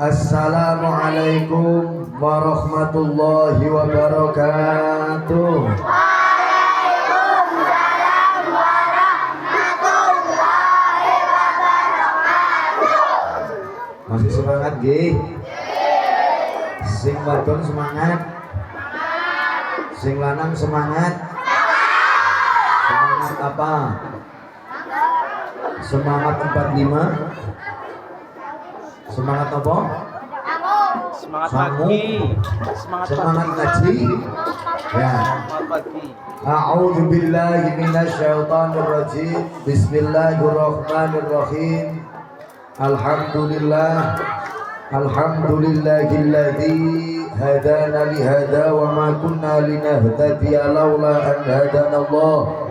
Assalamualaikum warahmatullahi wabarakatuh. Waalaikumsalam warahmatullahi wabarakatuh. Masih semangat nggih? Sing wadon semangat. Sing lanang semangat. Semangat apa? Semangat 45. Semangat apa? Semangat Samu. pagi. Semangat ngaji. Ya. Semangat pagi. A'udzu billahi minasyaitonir rajim. Bismillahirrahmanirrahim. Alhamdulillah. Alhamdulillahilladzi hadana li hada wa ma kunna linahtadiya laula an hadana Allah.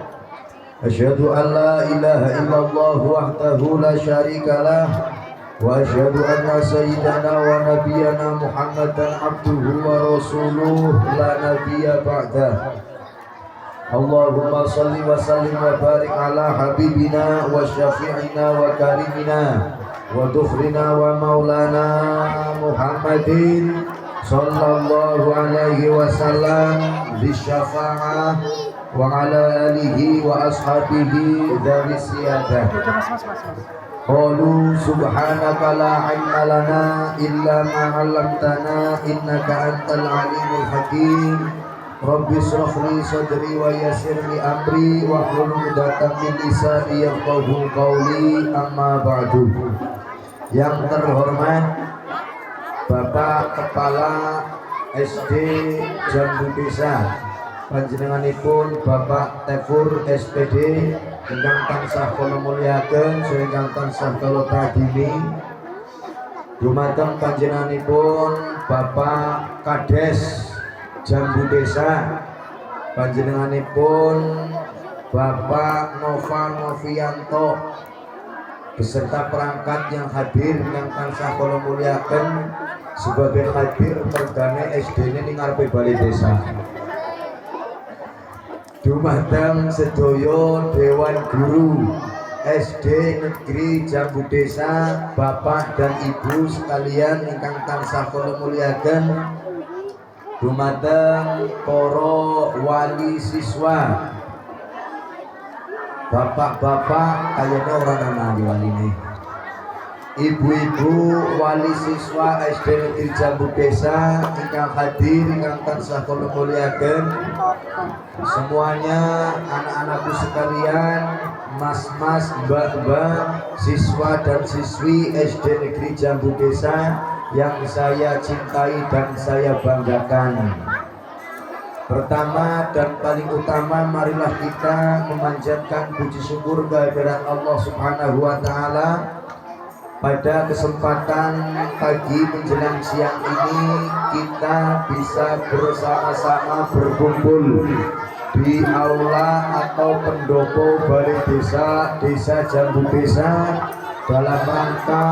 Asyhadu an la ilaha illallah wahdahu la syarika lah. Wa asyhadu anna sayyidana wa nabiyyana Muhammadan abduhu wa rasuluh la nabiyya ba'dah. Allahumma salli wa sallim wa barik ala habibina wa syafi'ina wa karimina wa dukhrina wa maulana Muhammadin sallallahu alaihi wasallam bisyafa'ah wa ala alihi wa ashabihi dhawi siyadah. Qalu subhanaka la ilma lana illa ma 'allamtana innaka antal alimul hakim. Rabbi shrah li sadri wa yassir li amri wa hlul 'uqdatam min lisani yafqahu qawli amma ba'du. Yang terhormat Bapak Kepala SD Jambu Desa, panjenenganipun Bapak Tefur SPD ingkang tansah kula mulyaken ingkang tansah kula tagimi. Dumateng panjenenganipun Bapak Kades Jambu Desa, panjenenganipun Bapak Nova Novianto beserta perangkat yang hadir yang tansah kula mulyaken sebagai hadir perdana SD ini ngarepe balai desa. Dumateng sedaya Dewan Guru SD Negeri Jambu Desa, Bapak dan Ibu sekalian ingkang tansah kula mulyaken. Dumateng para wali siswa, bapak-bapak kayaknya orang nama wali ini, ibu-ibu wali siswa SD Negeri Jambu Desa ingkang hadir ingkang tansah kula mulyaken. Semuanya anak-anakku sekalian, mas-mas, mbak-mbak, siswa dan siswi SD Negeri Jambu Desa yang saya cintai dan saya banggakan. Pertama dan paling utama, marilah kita memanjatkan puji syukur kehadirat Allah Subhanahu wa taala pada kesempatan pagi menjelang siang ini kita bisa bersama-sama berkumpul di aula atau pendopo balai desa Jambu Desa dalam rangka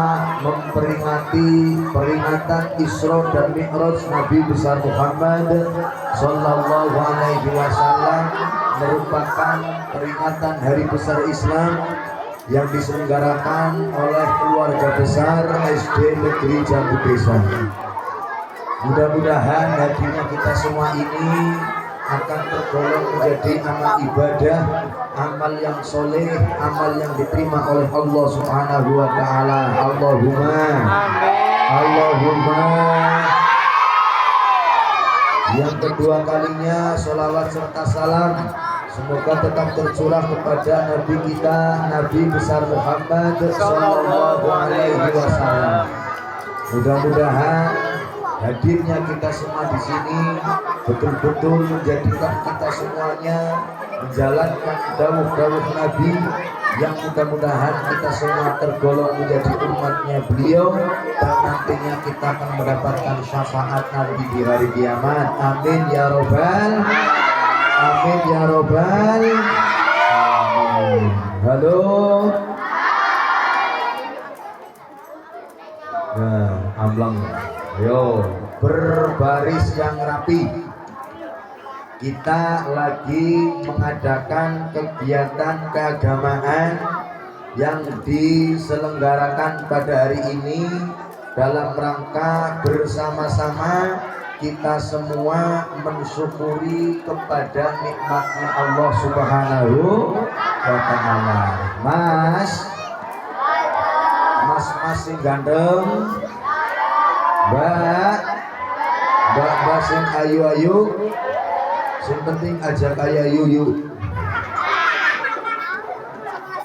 memperingati peringatan Isra dan Mi'raj Nabi besar Muhammad sallallahu alaihi wasallam, merupakan peringatan hari besar Islam yang diselenggarakan oleh keluarga besar SD Negeri Jambu Desa. Mudah-mudahan hadirnya kita semua ini akan tergolong menjadi amal ibadah, amal yang soleh, amal yang diterima oleh Allah Subhanahu wa taala. Allahumma Allahumma. Yang kedua kalinya sholawat serta salam semoga tetap tercurah kepada Nabi kita, Nabi besar Muhammad sallallahu alaihi wasallam. Mudah-mudahan hadirnya kita semua di sini betul-betul menjadikan kita semuanya menjalankan dawuh-dawuh Nabi yang mudah-mudahan kita semua tergolong menjadi umatnya beliau dan nantinya kita akan mendapatkan syafaat Nabi di hari kiamat. Amin ya robbal, amin ya robbal. Halo. Nah, amblang. Yo, berbaris yang rapi. Kita lagi mengadakan kegiatan keagamaan yang diselenggarakan pada hari ini dalam rangka bersama-sama kita semua mensyukuri kepada nikmatnya Allah Subhanahu wa Ta'ala. Mas sing ganteng, Mbak sing ayu-ayu, sing penting ajak kaya yuyu.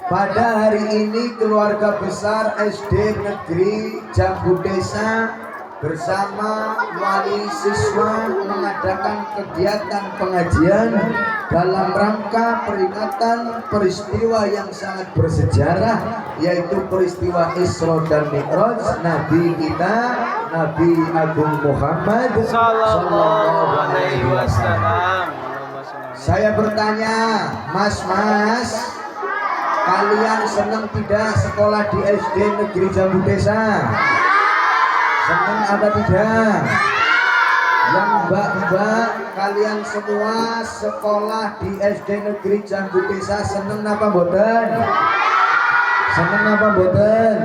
Pada hari ini keluarga besar SD Negeri Jambu Desa bersama wali siswa mengadakan kegiatan pengajian dalam rangka peringatan peristiwa yang sangat bersejarah, yaitu peristiwa Isra dan Mi'raj Nabi kita, Nabi Agung Muhammad Sallallahu Alaihi Wasallam. Saya bertanya, mas, kalian senang tidak sekolah di SD Negeri Jambu Desa? Senang apa tidak? Yang mbak-mbak, kalian semua sekolah di SD Negeri Jambu Desa senang apa mboten? Senang apa mboten?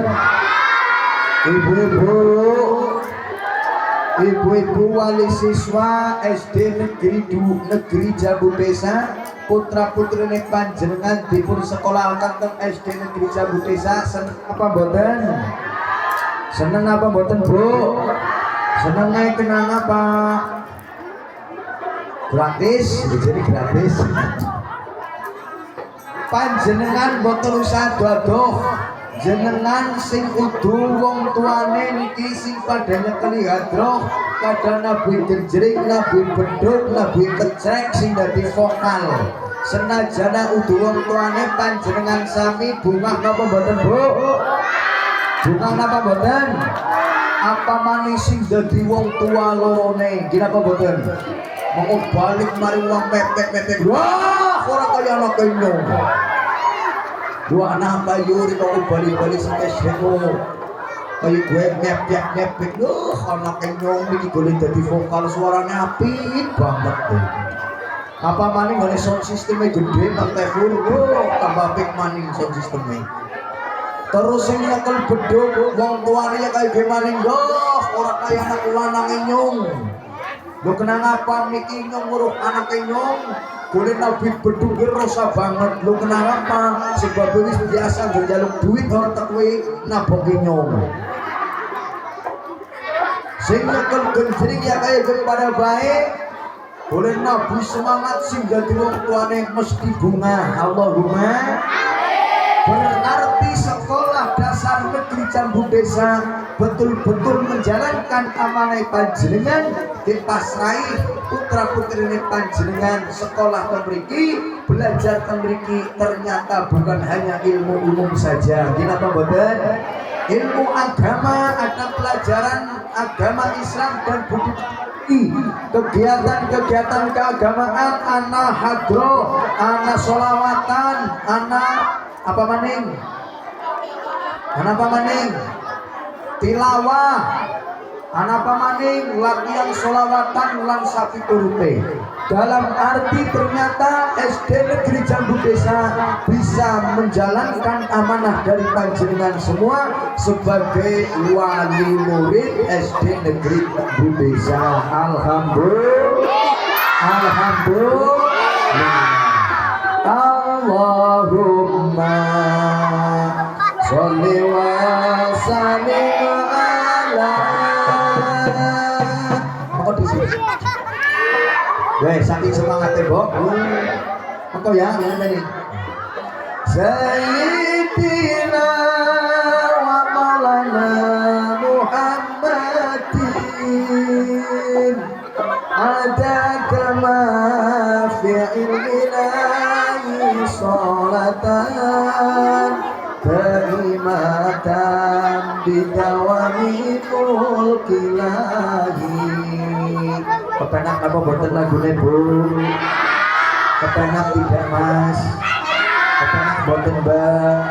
Ibu-ibu wali siswa SD Negeri Jambu Desa, putra putri panjenengan dipun sekolahaken teng SD Negeri Jambu Desa seneng apa mboten? Seneng apa mboten, Bu? Seneng naik kenang apa? Gratis, jadi gratis. Panjenengan boten usah dodoh. Jenengan sing kudu wong tuane niki sing padha nyekeli hadroh, kadang nabi genjring, nabi bedhut, nabi kecrek sing dadi vokal. Senajana udu wong tuane panjenengan sami bungah napa mboten, Bu? Bungah napa mboten? Apa maning sing dadi wong tua lorone, nggih napa mboten? Mau balik mari wong pepek-pepek. Wah, ora kaya anak kenyong. Dua anak bayuri kau balik-balik sampai sego. Kayak gue ngepek-ngepek. Anak kenyong ini boleh jadi vokal, suaranya apik banget tuh. Apa maning oleh sound sistemnya gede, nanti full, tambah apik maning sound sistemnya. Terus yang nyekel beduk, wong tuanya kayak gimana orang kayak anak lanang nyong. Lo kenang apa miki nyong nguruh anak nyong? Boleh nabi beduk rasa banget. Lo kenang apa? Sebab wis biasa berjaluk duit orang tekwi nabok nyong. Sing nyekel genjring ya kayak kepada baik. Boleh nabi semangat sing jadi wong tuane mesti bunga. Allahumma. Berarti sekolah dasar Negeri Jambu Desa betul-betul menjalankan amanah panjenengan, dipasrai putra putri panjenengan sekolah memiliki, belajar memiliki, ternyata bukan hanya ilmu umum saja. Kenapa mboten? Ilmu agama, ada pelajaran agama Islam dan budaya, kegiatan-kegiatan keagamaan, anak hadro, anak solawatan, anak apa maning? Anak apa maning? Tilawah. Anak apa maning? Latihan solawatan lan sapi turute. Dalam arti ternyata SD Negeri Jambu Desa bisa menjalankan amanah dari panjenengan semua sebagai wali murid SD Negeri Jambu Desa. Alhamdulillah. Allahumma sholli wa sallim ala. Kok di sini? Weh, saking semangatnya, Bok. Kok ya, ini. Sayyidina wa maulana Muhammadin ada kama fi ilmina salatan kalimatan bidawami mulkilahi. Kepenak apa boten lagune, Bu? Kepenak tidak, Mas? Kepenak boten, Mbak?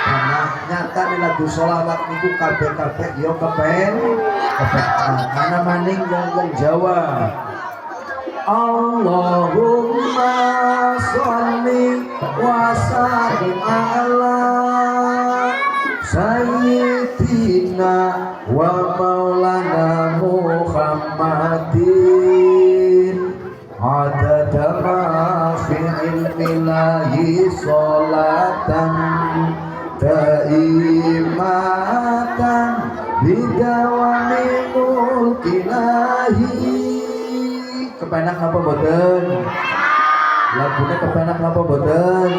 Nah, nyata nih lagu sholawat niku kabeh-kabeh yo kepenak. Mana maning wong Jawa. Allahumma sholli wa sallim ala sayyidina wa bidawami mulkilahi. Kepenak napa boten? Lagune kepenak napa boten?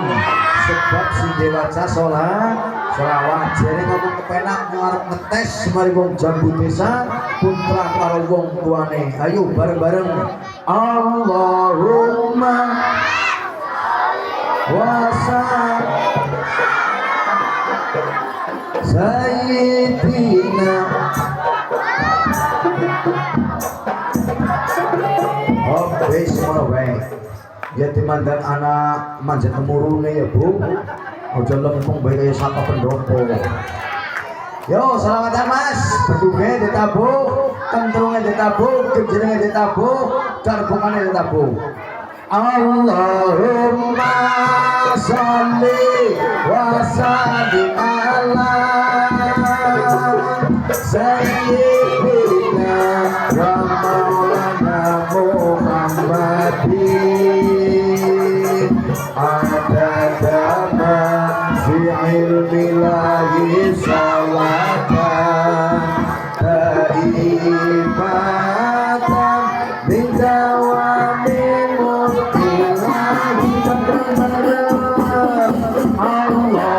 Sebab si dewaca selawat jere ngomong kepenak ngarep ngetes mari wong jambu desa putra karo wong tuane. Ayo bareng-bareng Allahumma wasa Sayyidina wis ngono wae. Ya dimandan anak manjat temurune ya Bu. Aja lempung bae kaya sapa pendopo. Yo selawatan Mas, beduge ditabuk, kentrunge ditabuk, genjrenge ditabuk, darbungane ditabuk. Allahumma sholli wa sallim ala sayyidina wa maulana Muhammadin adada ma fi ilmillahi salatan taibatan bidawami mulkilahi. Allahumma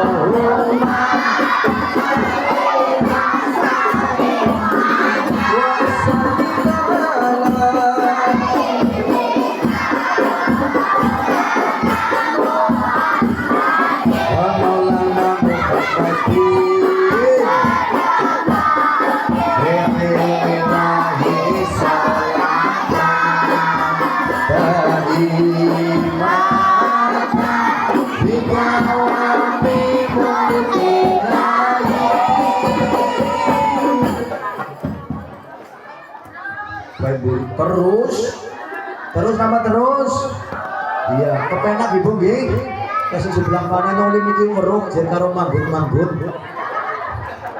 terus nama terus. Iya, kepenak Ibu nggih. Kasih sebelah kanan nyolong iki weruh jen karo manggut-manggut.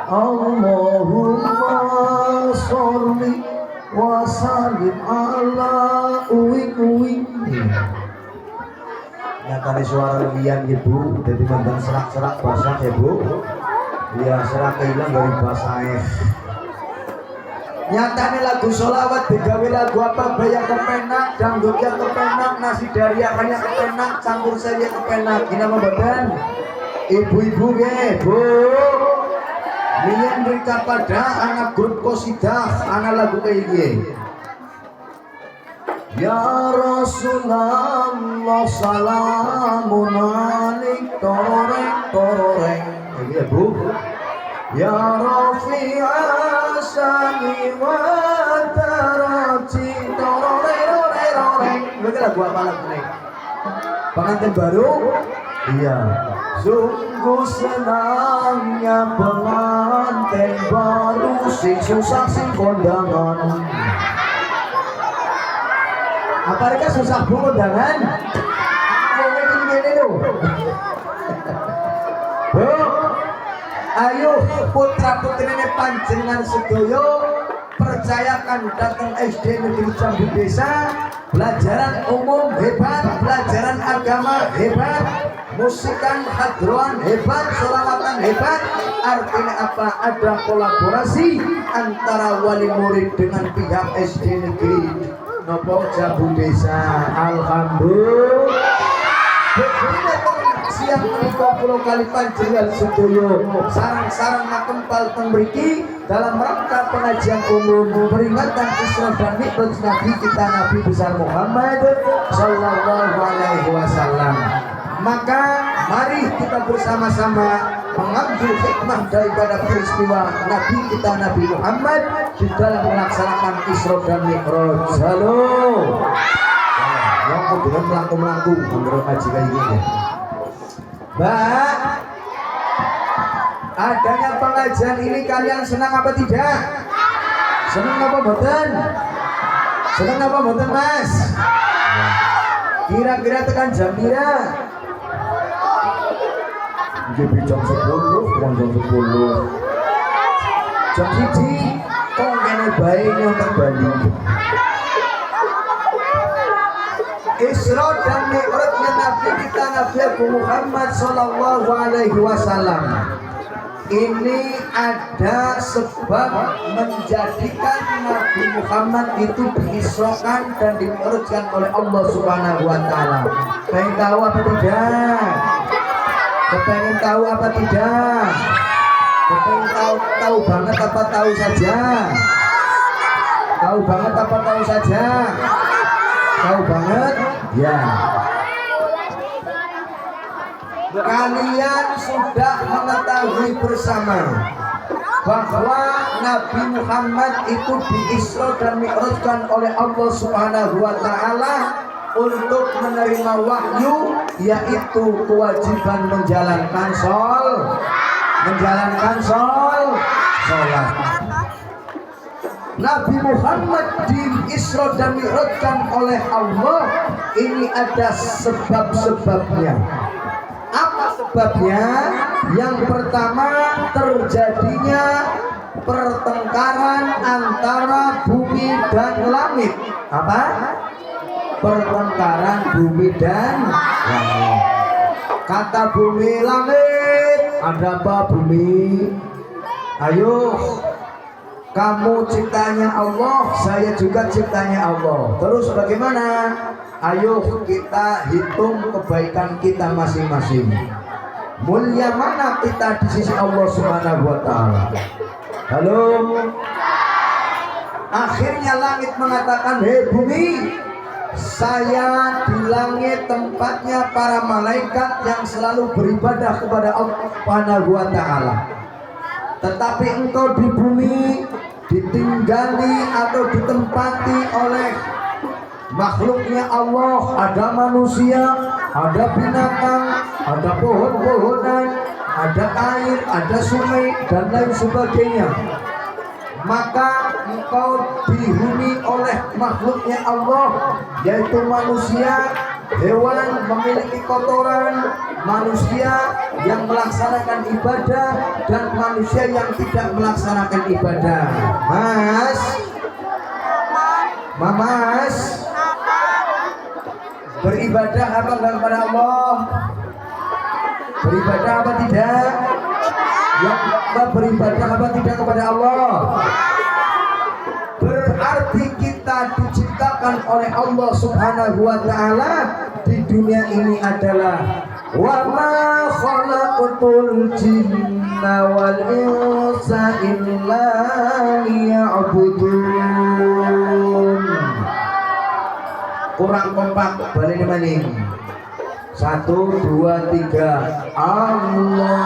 Allahumma sholli wa sallim ala uwi. Nyatane suara liyan Ibu, dadi mandang serak-serak basah Ibu. Iya, serak ilang dari basah. Nyatane lagu sholawat digawe lagu apa baya kepenak, dangdutnya kepenak, nasi daria kaya kepenak, campur sari kepenak. Gina mboten? Ibu-ibu nggih, Bu. Biyen rika pada anak grup qasidah, ana lagu kaya iki. Ya Rasulullah salamun alaik tororeng. Iki ya, Bu. Ya Rafi'a sani wa taraji tororeng. Ini lagu apa lagu ini? Pengantin baru? Iya. Sungguh senangnya pengantin baru, sing susah sing kondangan. Apa mereka susah Bu kondangan? Ngomongnya gini-gini loh. Bu, ayo putra putrinya panjenengan sedaya percayakan datang SD Negeri Jambu Desa, pelajaran umum hebat, pelajaran agama hebat, musikan hadroan hebat, sholawatan hebat. Artinya apa? Ada kolaborasi antara wali murid dengan pihak SD Negeri Nopo Jambu Desa. Alhamdulillah. Siang menikah pulau kali panjenengan sedoyo sarang-sarang makempal tembriki dalam rangka pengajian umum peringatan Isra dan Mi'raj Nabi kita Nabi besar Muhammad Sallallahu Alaihi Wasallam. Maka mari kita bersama-sama mengambil hikmah daripada peristiwa Nabi kita Nabi Muhammad di dalam melaksanakan Isra dan Mi'raj. Halo. Yang kemudian melaku-melaku menurut ngaji kayak gini. Mbak, adanya pengajian ini kalian senang apa tidak? Senang apa boten? Senang apa boten Mas? Kira-kira tekan jam pira? Jadi jam 10, jam 10. Jam 1 kok ngene bae nyontek Bali. Isra dan Mi'rajnya Nabi kita Nabi Muhammad Sallallahu Alaihi Wasallam. ini ada sebab menjadikan Nabi Muhammad itu diisrokan dan dimi'rajkan oleh Allah Subhanahu wa taala. Pengen tahu apa tidak? Kepengen tahu apa tidak? Kepengen tahu banget apa tahu saja? Tahu banget apa tahu saja? Tahu banget? Ya. Kalian sudah mengetahui bersama bahwa Nabi Muhammad itu diisra dan mi'rajkan oleh Allah Subhanahu wa taala untuk menerima wahyu, yaitu kewajiban menjalankan sholat. Nabi Muhammad diisra dan mi'rajkan oleh Allah, ini ada sebab-sebabnya. Apa sebabnya? Yang pertama, terjadinya pertengkaran antara bumi dan langit. Apa? Pertengkaran bumi dan langit. Kata bumi langit, ada apa bumi? Ayo, kamu ciptanya Allah, saya juga ciptanya Allah. Terus bagaimana? Ayo kita hitung kebaikan kita masing-masing. Mulia mana kita di sisi Allah Subhanahu wa taala? Halo. Akhirnya langit mengatakan, "Hei bumi, saya di langit tempatnya para malaikat yang selalu beribadah kepada Allah Subhanahu wa taala. Tetapi engkau di bumi ditinggali atau ditempati oleh makhluknya Allah, ada manusia, ada binatang, ada pohon-pohonan, ada air, ada sungai, dan lain sebagainya. Maka engkau dihuni oleh makhluknya Allah, yaitu manusia, hewan memiliki kotoran, manusia yang melaksanakan ibadah, dan manusia yang tidak melaksanakan ibadah. Mamas, beribadah apa enggak kepada Allah? Beribadah apa tidak? Yang beribadah apa tidak kepada Allah? Berarti kita diciptakan oleh Allah Subhanahu wa taala di dunia ini adalah wa ma khalaqtul jinna wal insa illa liya'budun. Kurang kompak, balik maning. 1, 2, 3. Allah.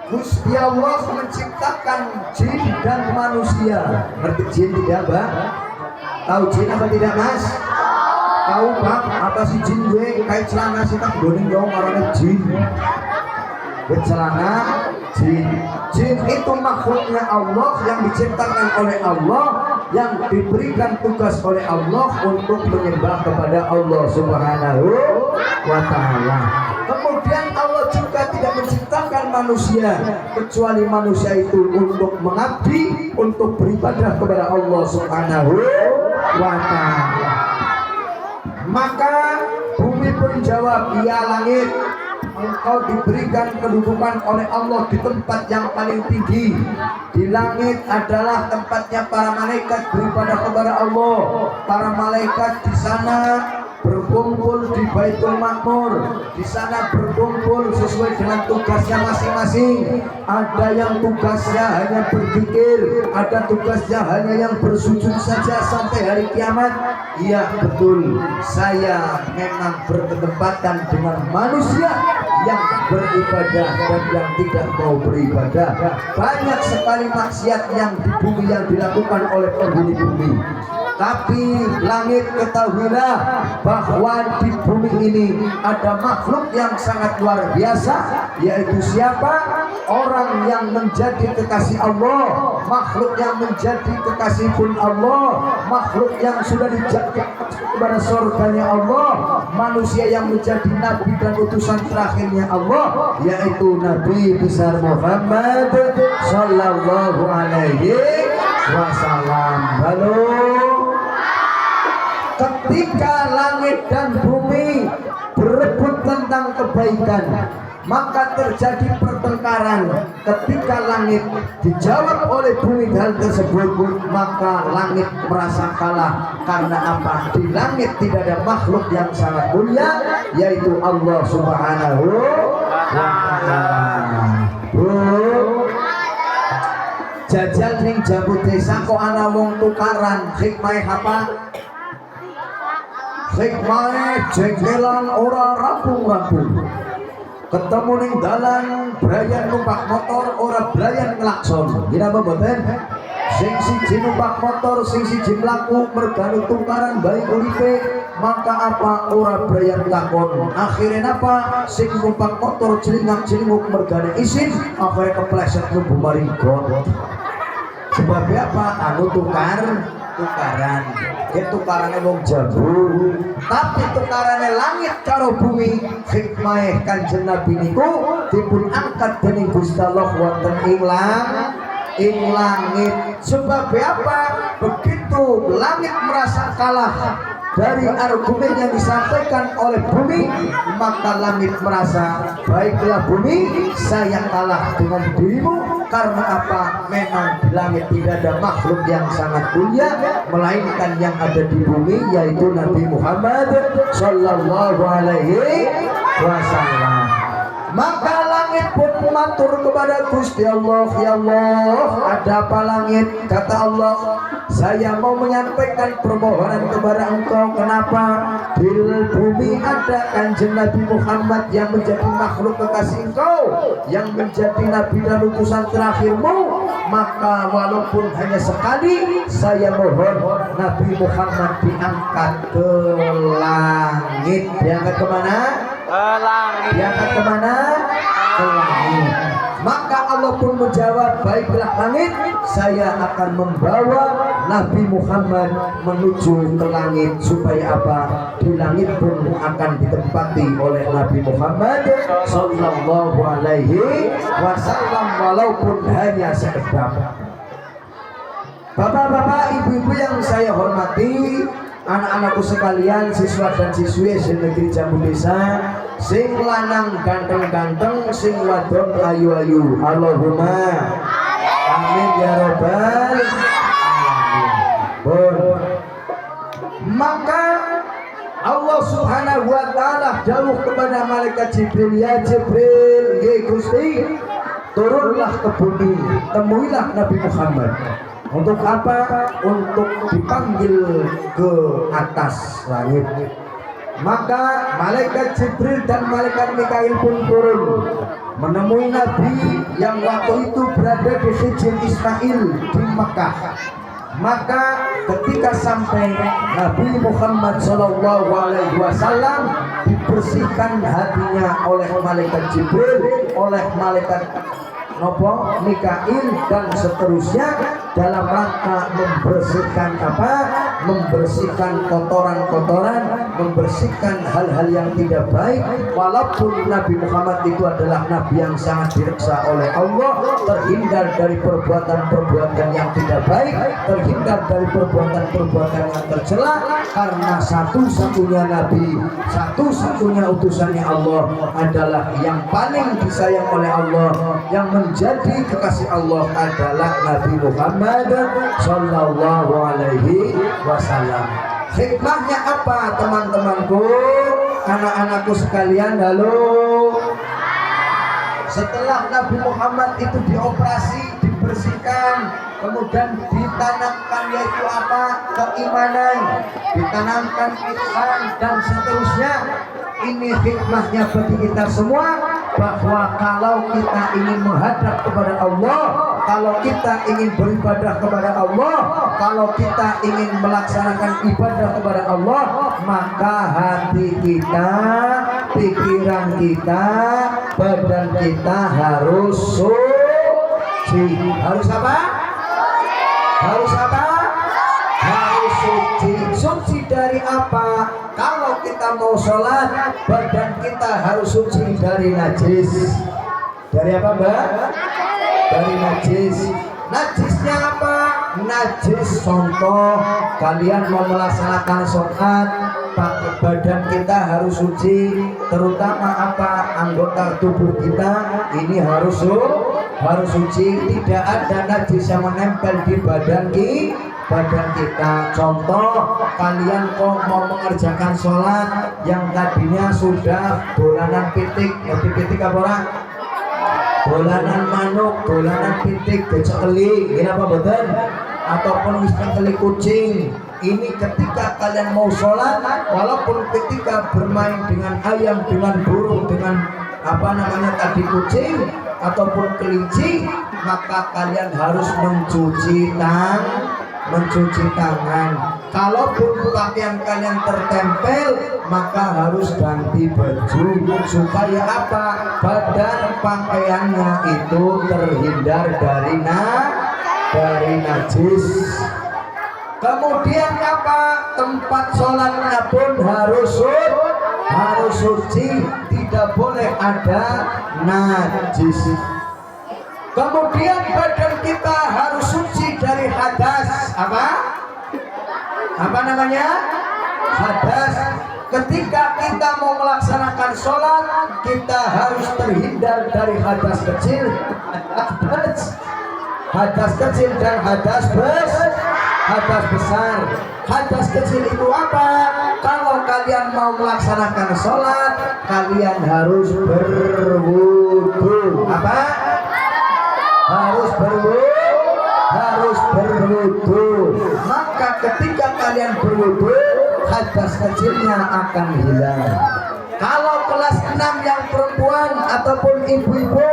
Gusti Allah menciptakan jin dan manusia. Ngerti jin tidak, Mbak? Tahu jin apa tidak, Mas? Tahu, Pak? Apa si jin gue kayak celana sih tak goning dong orangnya jin. Celana jin. Jin itu makhluknya Allah yang diciptakan oleh Allah, yang diberikan tugas oleh Allah untuk menyembah kepada Allah Subhanahu wa taala. Kemudian Allah juga tidak menciptakan manusia kecuali manusia itu untuk mengabdi, untuk beribadah kepada Allah Subhanahu wa taala. Maka bumi pun jawab, "Ya langit, engkau diberikan kedudukan oleh Allah di tempat yang paling tinggi. Di langit adalah tempatnya para malaikat beribadah kepada Allah. Para malaikat di sana berkumpul di Baitul Ma'mur. Di sana berkumpul sesuai dengan tugasnya masing-masing. Ada yang tugasnya hanya berzikir, ada tugasnya hanya yang bersujud saja sampai hari kiamat." Iya betul, saya memang berketempatan dengan manusia yang beribadah dan yang tidak mau beribadah. Banyak sekali maksiat yang di bumi yang dilakukan oleh penghuni bumi. Tapi langit, ketahuilah bahwa di bumi ini ada makhluk yang sangat luar biasa, yaitu siapa? Orang yang menjadi kekasih Allah, makhluk yang menjadi kekasih pun Allah, makhluk yang sudah dijaga kepada surganya Allah, manusia yang menjadi nabi dan utusan terakhirnya Allah, yaitu Nabi besar Muhammad sallallahu alaihi wasallam. Halo. Ketika langit dan bumi berebut tentang kebaikan, maka terjadi pertengkaran. Ketika langit dijawab oleh bumi hal tersebut, maka langit merasa kalah. Karena apa? Di langit tidak ada makhluk yang sangat mulia, yaitu Allah Subhanahu wa Ta'ala. Jajal ning jambu desa kok ana wong tukaran, hikmah apa? Hikmah jengkelan ora rampung-rampung. Ketemu ning dalan brayan numpak motor ora brayan nglakson. Gila apa mboten? Sing siji numpak motor, sing siji mlaku mergane tukaran bae uripe, maka apa ora brayan takon. Akhirnya apa? Sing numpak motor celingak-celinguk mergane isin, akhirnya kepleset mlebu maring got. Sebab apa? Anu tukaran. Ya tukarane wong jambu, tapi tukarane langit karo bumi. Hikmah Kanjeng Nabi niku dipun angkat dening Gusti Allah wonten ing langit. Sebab apa? Begitu langit merasa kalah dari argumen yang disampaikan oleh bumi, maka langit merasa, baiklah bumi, saya kalah dengan dirimu. Karena apa? Memang di langit tidak ada makhluk yang sangat mulia, melainkan yang ada di bumi, yaitu Nabi Muhammad Sallallahu Alaihi Wasallam. Maka langit pun matur kepada Gusti Allah, ya Allah, ada apa langit? Kata Allah, saya mau menyampaikan permohonan kepada engkau. Kenapa? Di bumi ada Kanjeng Nabi Muhammad yang menjadi makhluk kekasih engkau, yang menjadi nabi dan utusan terakhirmu. Maka walaupun hanya sekali, saya mohon Nabi Muhammad diangkat ke langit. Diangkat kemana? Diangkat kemana? Ke langit. Maka Allah pun menjawab, baiklah langit, saya akan membawa Nabi Muhammad menuju ke langit. Supaya apa? Di langit pun akan ditempati oleh Nabi Muhammad Sallallahu Alaihi Wasallam, walaupun hanya sekedar. Bapak-bapak, ibu-ibu yang saya hormati, anak-anakku sekalian, siswa dan siswi SD Negeri Jambu Desa, sing lanang ganteng-ganteng, sing wadon ayu-ayu. Allahumma amin ya robbal alamin. Maka Allah Subhanahu wa Ta'ala dawuh kepada malaikat Jibril, ya Jibril, nggih Gusti, turunlah ke bumi, temuilah Nabi Muhammad. Untuk apa? Untuk dipanggil ke atas langit. Maka malaikat Jibril dan malaikat Mikail pun turun menemui Nabi yang waktu itu berada di Hijr Ismail di Makkah. Maka ketika sampai, Nabi Muhammad Sallallahu Alaihi Wasallam dibersihkan hatinya oleh malaikat Jibril, oleh malaikat Mikail dan seterusnya, dalam rangka membersihkan apa? Membersihkan kotoran-kotoran, membersihkan hal-hal yang tidak baik. Walaupun Nabi Muhammad itu adalah Nabi yang sangat direksa oleh Allah, terhindar dari perbuatan-perbuatan yang tidak baik, terhindar dari perbuatan-perbuatan yang tercela, karena satu-satunya Nabi, satu-satunya utusannya Allah adalah yang paling disayang oleh Allah, yang menjadi kekasih Allah adalah Nabi Muhammad Sallallahu Alaihi Wasallam. Hikmahnya apa teman-temanku, anak-anakku sekalian? Halo. Setelah Nabi Muhammad itu dioperasi, dibersihkan, kemudian ditanamkan yaitu apa? Keimanan, ditanamkan ihsan dan seterusnya. Ini hikmahnya bagi kita semua, bahwa kalau kita ingin menghadap kepada Allah, kalau kita ingin beribadah kepada Allah, kalau kita ingin melaksanakan ibadah kepada Allah, maka hati kita, pikiran kita, badan kita harus suci. Harus apa? Harus apa? Harus suci. Suci dari apa? Kalau kita mau sholat, badan kita harus suci dari najis. Dari apa, Mbak? Dari najis. Najisnya apa? najis. Contoh kalian mau melaksanakan sholat, badan kita harus suci, terutama apa anggota tubuh kita ini harus suci, tidak ada najis yang menempel di badan kita. Contoh kalian kok mau mengerjakan sholat yang tadinya sudah dolanan pitik, pitik apa orang? Dolanan manuk, dolanan pitik, becok keli, ini apa betul? Ataupun misalkan keli kucing. Ini ketika kalian mau sholat, walaupun ketika bermain dengan ayam, dengan burung, dengan apa namanya tadi kucing ataupun kelinci, maka kalian harus mencuci tangan. Kalaupun pakaian kalian tertempel, maka harus ganti baju supaya apa? Badan pakaiannya itu terhindar dari najis. Kemudian apa? Tempat sholatnya pun harus suci, tidak boleh ada najis. Kemudian badan kita harus suci dari hadas. Apa namanya? Hadas. Ketika kita mau melaksanakan sholat, kita harus terhindar dari hadas kecil, hadas kecil dan hadas besar. Hadas kecil itu apa? Kalau kalian mau melaksanakan sholat, kalian harus berwudu. Apa? Harus berwudu. Maka ketika kalian berwudu, hadas kecilnya akan hilang. Kalau kelas 6 yang perempuan ataupun ibu-ibu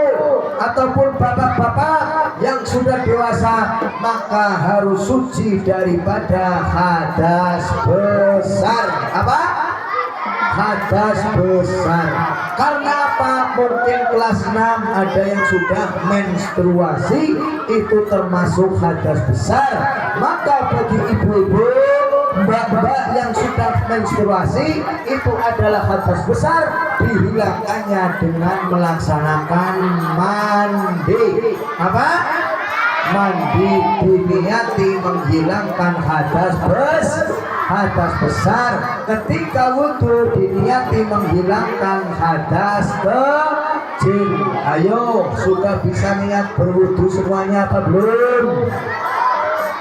ataupun bapak-bapak yang sudah dewasa, maka harus suci daripada hadas besar. Apa? Hadas besar. Karena apa? Mungkin kelas 6 ada yang sudah menstruasi, itu termasuk hadas besar. Maka bagi ibu-ibu, mbak-mbak yang sudah menstruasi, itu adalah hadas besar, dihilangkannya dengan melaksanakan mandi. Apa? Mandi, diniati menghilangkan hadas besar. Ketika wudu diniati menghilangkan hadas kecil. Ayo, sudah bisa niat berwudu semuanya apa belum?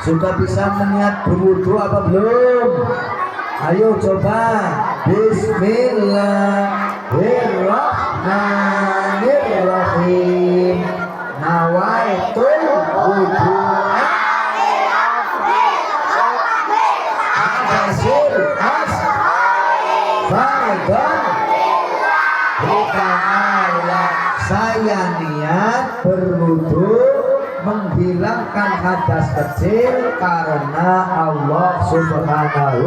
Sudah bisa meniat berwudu apa belum? Ayo coba. Bismillahirrahmanirrahim. Nawaitul wudu hasil asfadan ta'ala. Saya niat berwudu menghilangkan hadas kecil karena Allah Subhanahu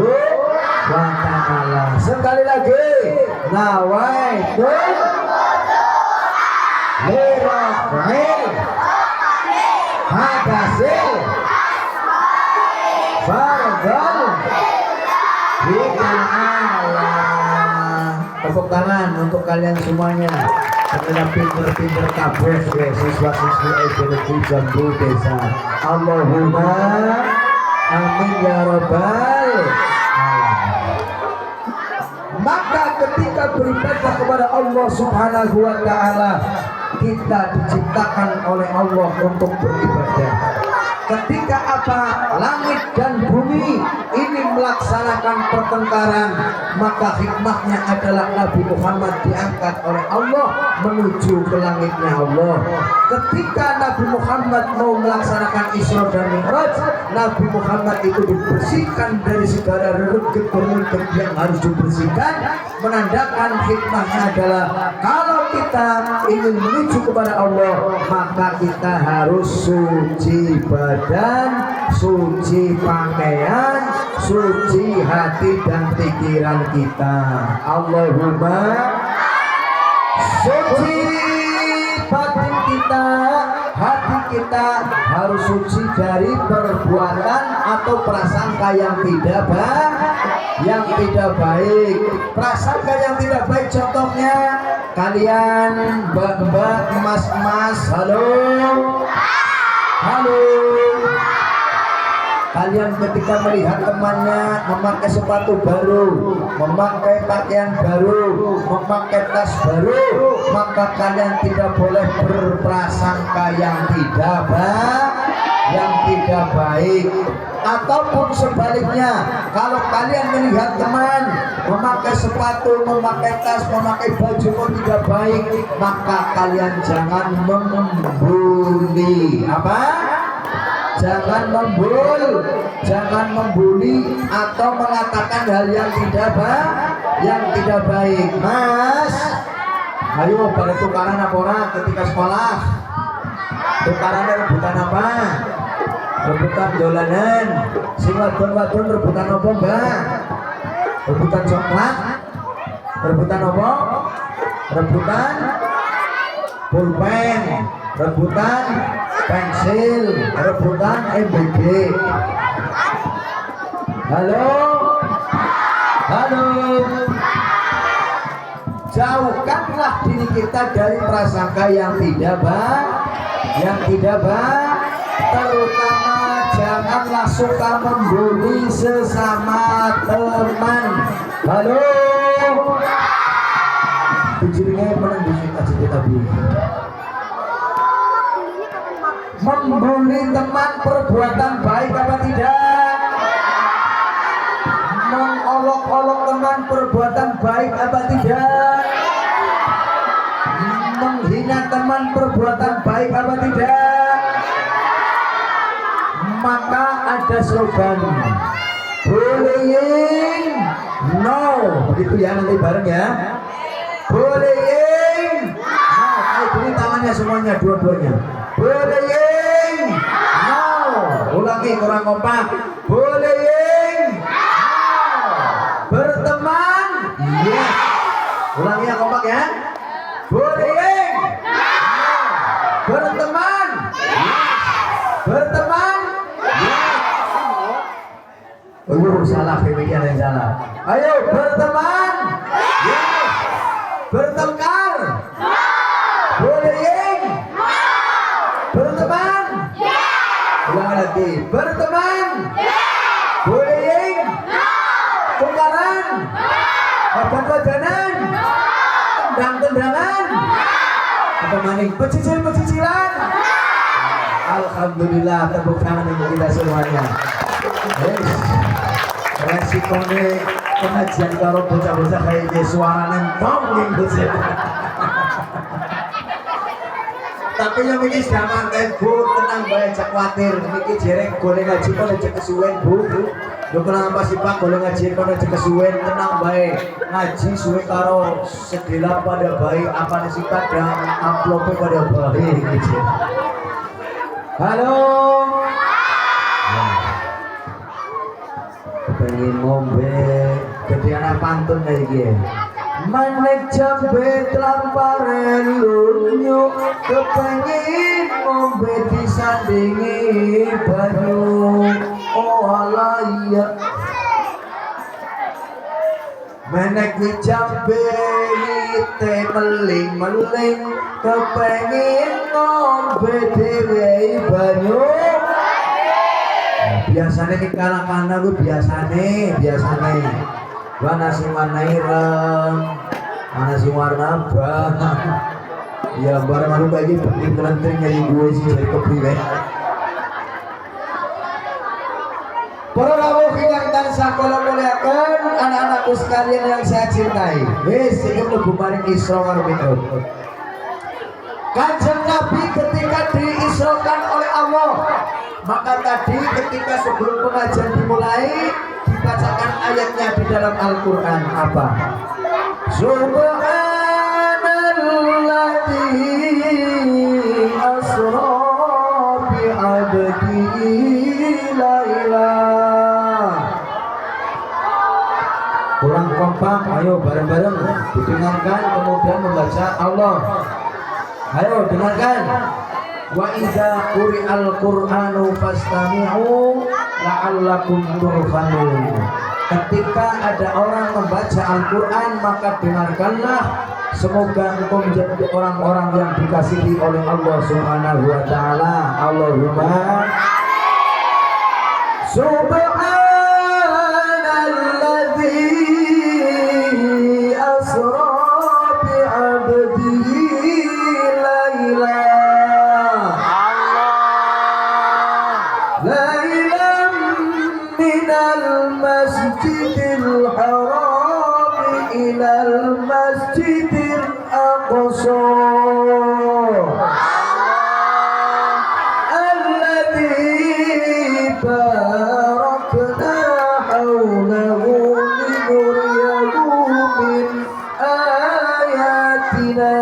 wa ta'ala. Sekali lagi, nawaitul liraf'il hadasil fardal ta'ala. Tepuk tangan untuk kalian semuanya. Setelah pinter-pinter kabeh siswa-siswi SDN Jambu Desa. Allahumma amin ya rabbal alamin. Maka ketika beribadah kepada Allah Subhanahu wa ta'ala, kita diciptakan oleh Allah untuk beribadah. Ketika apa? Langit dan bumi ini melaksanakan pertengkaran, maka hikmahnya adalah Nabi Muhammad diangkat oleh Allah menuju ke langitnya Allah. Ketika Nabi Muhammad mau melaksanakan Isra dan Mi'raj, Nabi Muhammad itu dibersihkan dari segala rereket yang harus dibersihkan, menandakan hikmahnya adalah kalau kita ingin menuju kepada Allah, maka kita harus suci badan, suci pakaian, suci hati dan pikiran kita. Allahumma suci batin kita, hati kita harus suci dari perbuatan atau prasangka yang tidak baik. Prasangka yang tidak baik contohnya kalian mbak-mbak, emas-emas, halo kalian ketika melihat temannya memakai sepatu baru, memakai pakaian baru, memakai tas baru, maka kalian tidak boleh berprasangka yang tidak baik. Ataupun sebaliknya, kalau kalian melihat teman memakai sepatu, memakai tas, memakai baju yang tidak baik, maka kalian jangan membuli. Apa? Jangan membuli atau mengatakan hal yang tidak baik. Mas, ayo pada tukaran apa orang ketika sekolah? Tukarannya rebutan apa? Rebutan dolanan. Sing wadon-wadon rebutan apa, Mbak? Rebutan coklat? Rebutan apa? Rebutan pulpen, rebutan pensil, rebutan MBG. Halo? Jauhkanlah diri kita dari prasangka yang tidak baik, terutama janganlah suka membuli sesama teman. Halo? Tujuannya menembus aja kita beli. Membuli teman perbuatan baik apa tidak? Mengolok-olok teman perbuatan baik apa tidak? Menghina teman perbuatan baik apa tidak? Maka ada slogan bullying no, begitu ya, nanti bareng ya. Bullying no, ayo beri tangannya semuanya, dua-duanya. Bullying no, ulangi kurang kompak. Bullying no, berteman yes, ulangi yang kompak ya. Bullying no, berteman yes, berteman yes. Oh salah, demikian yang salah. Ayo berteman yes, bertengkar bullying berteman ulang lagi, berteman bullying tukaran badan-badanan tendang-tendangan apa maning pecicil-pecicilan. Alhamdulillah, tepuk tangan untuk kita semuanya. Resikonya pengajian karo bocah-bocah kayak suaranya entong nih. Tapi yang ini zaman Bu, tenang bae, cak khawatir. Niki jereng golek ngaji kok cek kesuwen Bu. Yo kenapa sih Pak golek ngaji kok cek kesuwen, tenang bae. Ngaji suwe karo sedela pada baik, apa sih kadang amplopnya pada baik gitu. Halo. Pengen ngombe, jadi anak pantun kayak gini. Manek jambe telamparen lunyu, kepengin ngombe disandingi banyu. Oh alah iya. Manek jambe ite meling-meling, kepengin ngombe dhewe banyu. Biasanya di kalang-kalang gue biasanya mana sing warna ireng, mana sing warna abang. Ya barang malu kayak gitu penting nyari gue sih dari kepriwe. Para rawuh yang tansah kula muliakan, anak-anakku sekalian yang saya cintai. Wis iki mlebu maring Isra karo Mi'raj. Kanjeng Nabi ketika diisrokan oleh Allah, maka tadi ketika sebelum pengajian dimulai dibacakan ayatnya di dalam Al-Quran apa? Subhanalladzi asra bi'abdihi lailah. Kurang kompak, ayo bareng-bareng didengarkan kemudian membaca Allah. Ayo dengarkan. Wa idza quri'al Qur'anu fastami'u la'allakum turhamun. Ketika ada orang membaca Al-Qur'an maka dengarkanlah, semoga engkau menjadi orang-orang yang dikasihi oleh Allah Subhanahu wa taala. Allahumma masjidil haram ilal masjidil aqsa alladzi barakna hawlahu linuriyahu min ayatina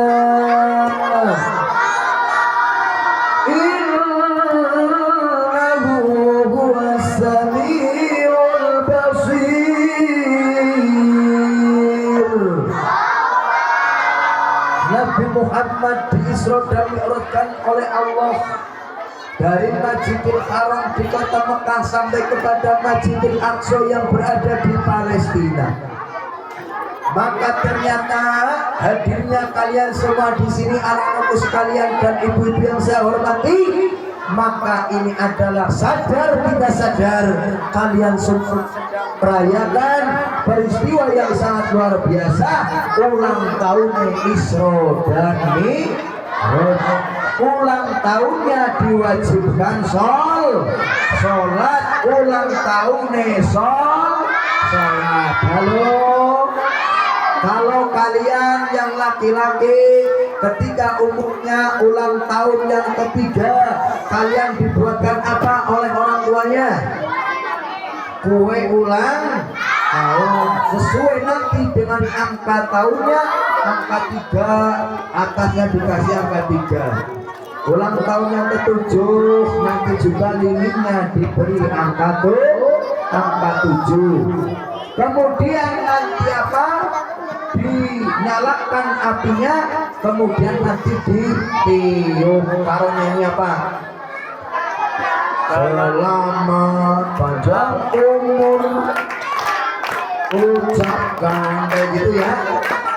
Nabi Muhammad diisra dan mi'rajkan oleh Allah dari Masjidil Haram di kota Mekah sampai kepada Masjidil Aqsa yang berada di Palestina. Maka ternyata hadirnya kalian semua di sini, anak-anakku sekalian dan ibu-ibu yang saya hormati, maka ini adalah sadar tidak sadar kalian semua merayakan peristiwa yang sangat luar biasa, ulang tahun Isra dan Mi'raj. Ulang tahunnya diwajibkan sholat, ulang tahun sholat. Halo, kalau kalian yang laki-laki ketika umurnya ulang tahun yang ketiga, kalian dibuatkan apa oleh orang tuanya? Kue ulang tahun sesuai nanti dengan angka tahunnya, angka 3, atasnya dikasih angka 3. Ulang tahun yang ke-7 nanti juga lilinnya diberi angka 7. Kemudian nanti apa? Dinyalakan apinya, kemudian nanti ditiup. Karena ini apa? Selamat panjang umur ucapkan, kayak gitu ya.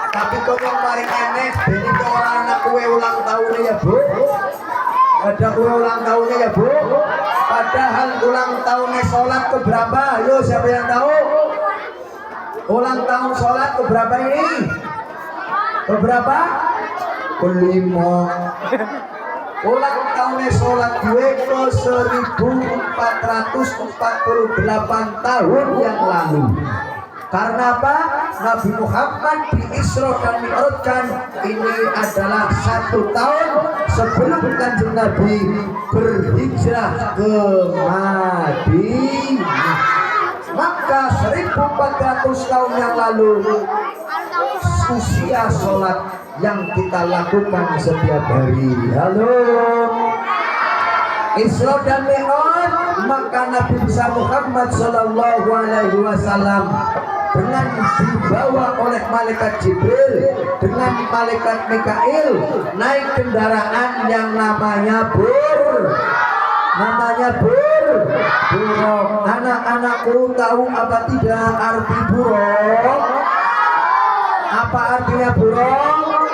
Tapi kok yang paling aneh, ini kok orang anak kue ulang tahunnya ya bu, ada kue ulang tahunnya ya bu, padahal ulang tahunnya sholat keberapa? Yo siapa yang tahu? Ulang tahun sholat keberapa ini? Keberapa? Kelima. Ulang tahunnya sholat gue ke 1448 tahun yang lalu. Karena apa? Nabi Muhammad diisra dan mi'rajkan ini adalah 1 tahun sebelum Kanjeng Nabi berhijrah ke Madinah. Maka 1400 tahun yang lalu usia sholat yang kita lakukan setiap hari. Halo, Isra dan Mi'raj, maka Nabi besar Muhammad sallallahu alaihi wasallam dengan dibawa oleh malaikat Jibril dengan malaikat Mikail naik kendaraan yang namanya buruk. Anak-anakku tahu apa tidak arti buruk? Apa artinya buruk?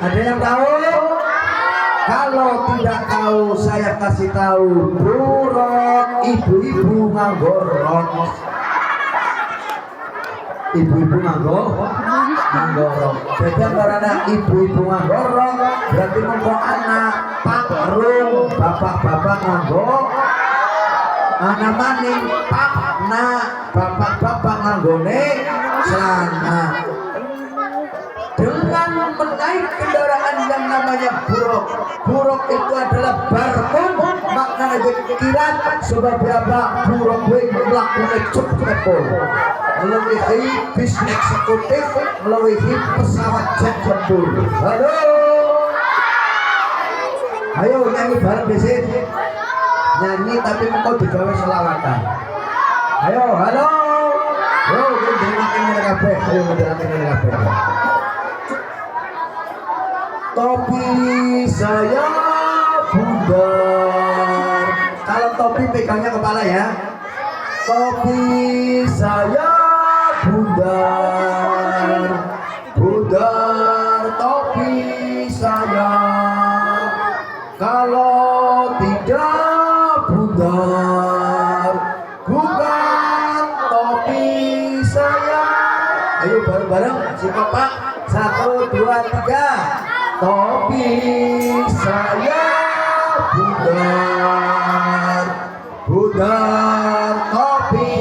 Ada yang tahu? Kalau tidak tahu saya kasih tahu. Buruk ibu-ibu nganggorok. Ibu-ibu nganggorok. Jadi karena ibu-ibu nganggorok berarti mengko anak pakrung, bapak-bapak nganggorok. Anak maning pakna, bapak-bapak nganggone celana. Dengan menaik kendaraan yang namanya buruk. Buruk itu adalah barkun, maknanya kira seberapa buruk gue melakukan cepet melebihi bis eksekutif, melebihi pesawat jet tempur. Halo, ayo nyanyi bareng di sini. Nyanyi tapi mau digawe selawatan. Ayo, halo. Yo, ngene kabeh. Ayo ngene kabeh. Topi saya bundar. Kalau topi pegangnya kepala ya. Topi saya bundar. Bundar topi saya. Kalau tidak bundar, bukan topi saya. Ayo bareng-bareng si Bapak. 1, 2, 3. Topi saya bundar, bundar topi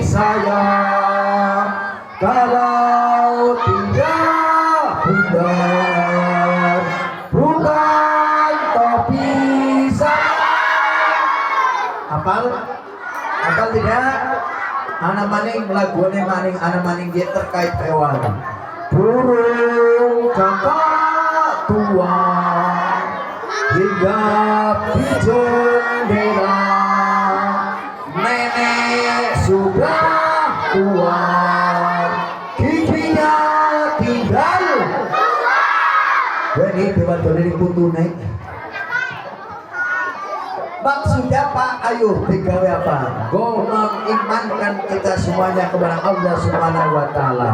saya. Hafal? Hafal tidak? Ana maning lagune maning ana maning dia terkait hewan. Burung kakak tua hinggap di jendela, nenek sudah tua, giginya tinggal. Ini debat dari putu naik. Maksudnya Pak, ayo digawe apa? Go mengimankan kita semuanya kepada Allah Subhanahu wa Ta'ala.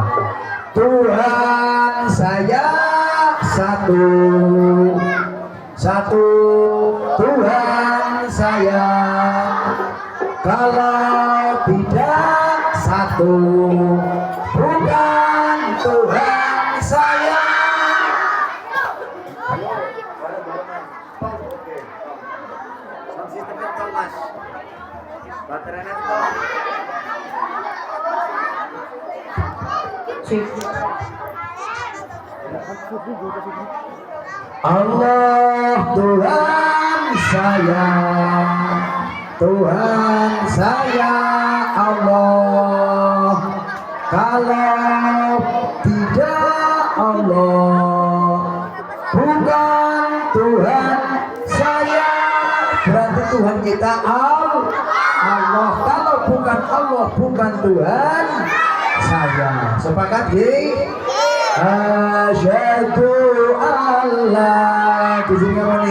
Tuhan saya satu, satu Tuhan saya. Kalau tidak satu, bukan Tuhan saya. Allah Tuhan saya, Tuhan saya Allah. Kalau tidak Allah, bukan Tuhan saya. Berarti Tuhan kita Allah. Kalau bukan Allah, bukan Tuhan saya. Sepakat ya? Asyhadu alla ilaha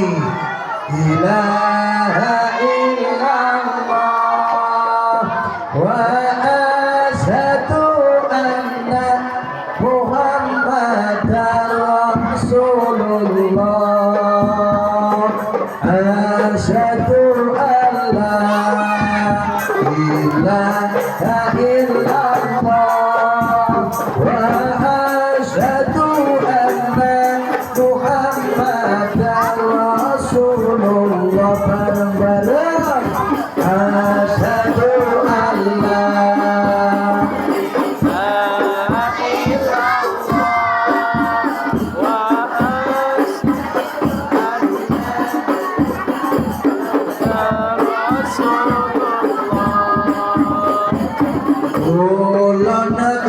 illallah wa asyhadu anna Muhammadar Rasulullah. Asyhadu alla ilaha illallah wa asyhadu anna Muhammadar Rasulullah. Bareng-bareng asyhadu alla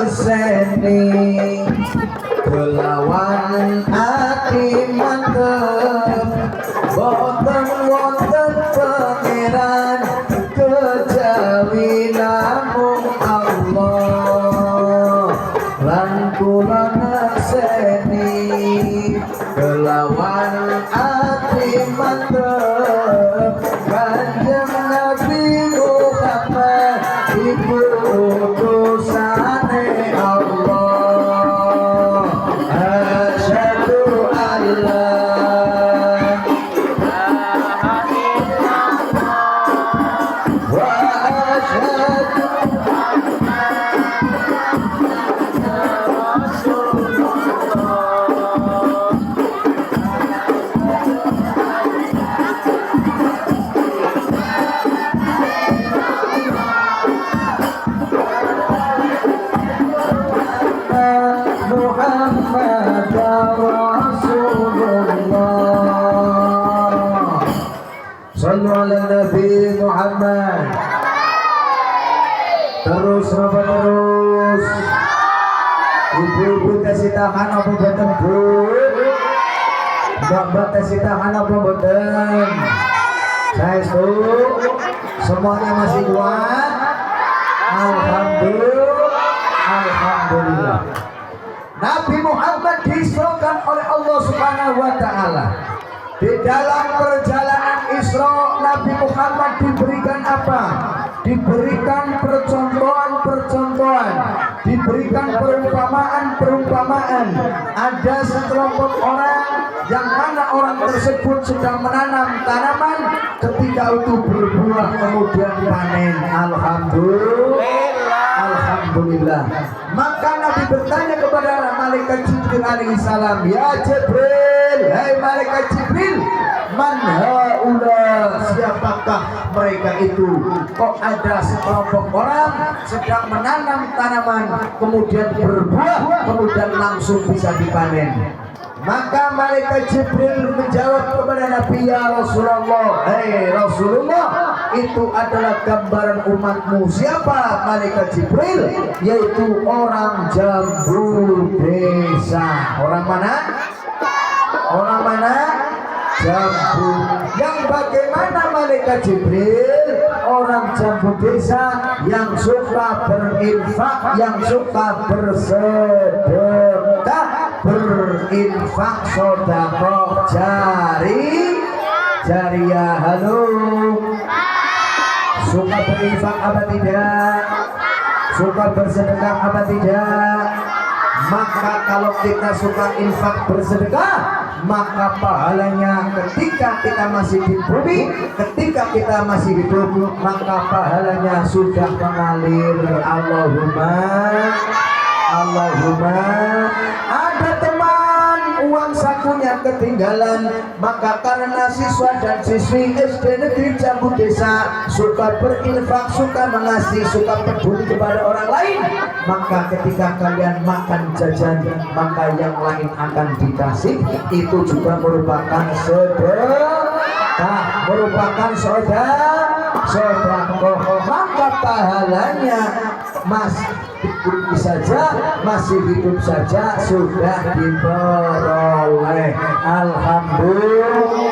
seni kelawan ati mantep, boten wonten pangeran kejawi namung Allah. Lan kula seni kelawan ati mantep, Kanjeng Nabi Muhammad ibu utusane Allah. Asyhadu alla ilaha illallah wa asyhadu Sallu ala Nabi Muhammad. Terus apa terus? Ibu-ibu kasih tahan apa boten Bu? Mbak kasih tahan apa boten? Saya semuanya masih kuat. Alhamdulillah. Nabi Muhammad diisrakan oleh Allah Subhanahu wa Ta'ala. Di dalam perjalanan Isra, Nabi Muhammad diberikan apa? Diberikan percontohan-percontohan, diberikan perumpamaan-perumpamaan. Ada sekelompok orang yang mana orang tersebut sedang menanam tanaman, ketika itu berbuah kemudian panen. Alhamdulillah. Maka Nabi bertanya kepada malaikat Jibril alaihissalam, ya Jibril, hai malaikat Jibril, man haula, siapakah mereka itu? Kok ada sekelompok orang sedang menanam tanaman, kemudian berbuah, kemudian langsung bisa dipanen. Maka malaikat Jibril menjawab kepada Nabi, ya Rasulullah, hei Rasulullah, itu adalah gambaran umatmu. Siapa? Malaikat Jibril, yaitu orang Jambu Desa. Orang mana? Orang mana? Jambu. Yang bagaimana malaikat Jibril? Orang Jambu Desa yang suka berinfak, yang suka bersedekah, berinfak sedekah jariyah. Halo, suka berinfak apa tidak? Suka bersedekah apa tidak? Maka kalau kita suka infak bersedekah, maka pahalanya ketika kita masih di bumi, ketika kita masih hidup, maka pahalanya sudah mengalir. Allahumma. Ada teman uang sakunya ketinggalan, maka karena siswa dan siswi SD Negeri Jambu Desa suka berinfak, suka mengasihi, suka peduli kepada orang lain, maka ketika kalian makan jajan, maka yang lain akan dikasih. Itu juga merupakan sedekah, merupakan sedekah. Maka pahalanya masih hidup saja sudah diperoleh. Alhamdulillah.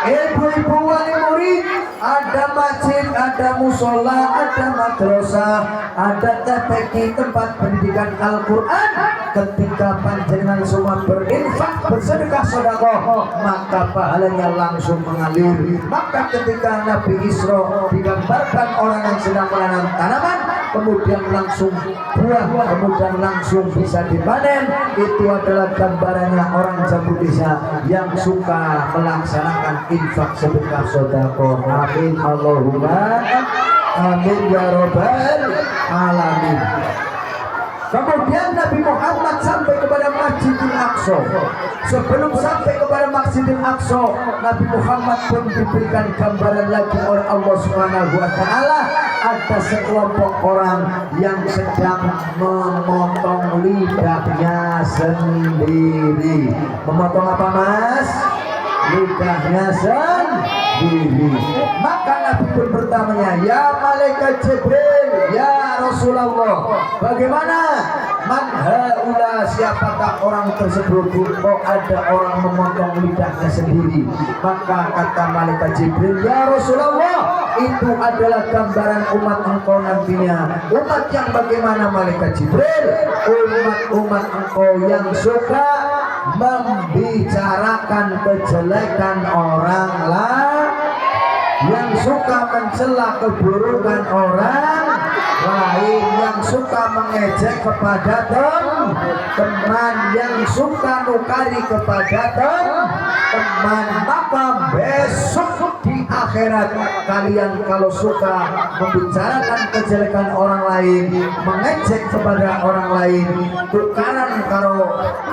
Ibu-ibu wali murid, ada masjid, ada musola, ada madrasah, ada TPQ, tempat pendidikan Al-Quran. Ketika panjenengan semua berinfak, bersedekah sedekah, maka pahalanya langsung mengalir. Maka ketika Nabi Isra digambarkan orang yang sedang menanam tanaman, kemudian langsung buah, kemudian langsung bisa dipanen, itu adalah gambarannya orang Jambu Desa yang suka melaksanakan infak sedekah sedekah. Amin Allahumma amin ya rabbal alamin. Kemudian Nabi Muhammad sampai kepada Masjidil Aqsa. Sebelum sampai kepada Masjidil Aqsa, Nabi Muhammad pun diberikan gambaran lagi oleh Allah Subhanahu wa taala. Ada sekelompok orang yang sedang memotong lidahnya sendiri. Memotong apa, Mas? Lidahnya sendiri. Maka Nabi pun bertanya, ya malaikat Jibril, ya Rasulullah, bagaimana? Man haula, siapakah orang tersebut? Oh, ada orang memotong lidahnya sendiri. Maka kata malaikat Jibril, ya Rasulullah, itu adalah gambaran umat engkau nantinya. Umat yang bagaimana malaikat Jibril? Umat engkau yang suka membicarakan kejelekan orang lain, yang suka mencela keburukan orang lain, yang suka mengejek kepada teman, yang suka nukari kepada teman. Maka besok di akhirat kalian kalau suka membicarakan kejelekan orang lain, mengejek kepada orang lain, tukaran karo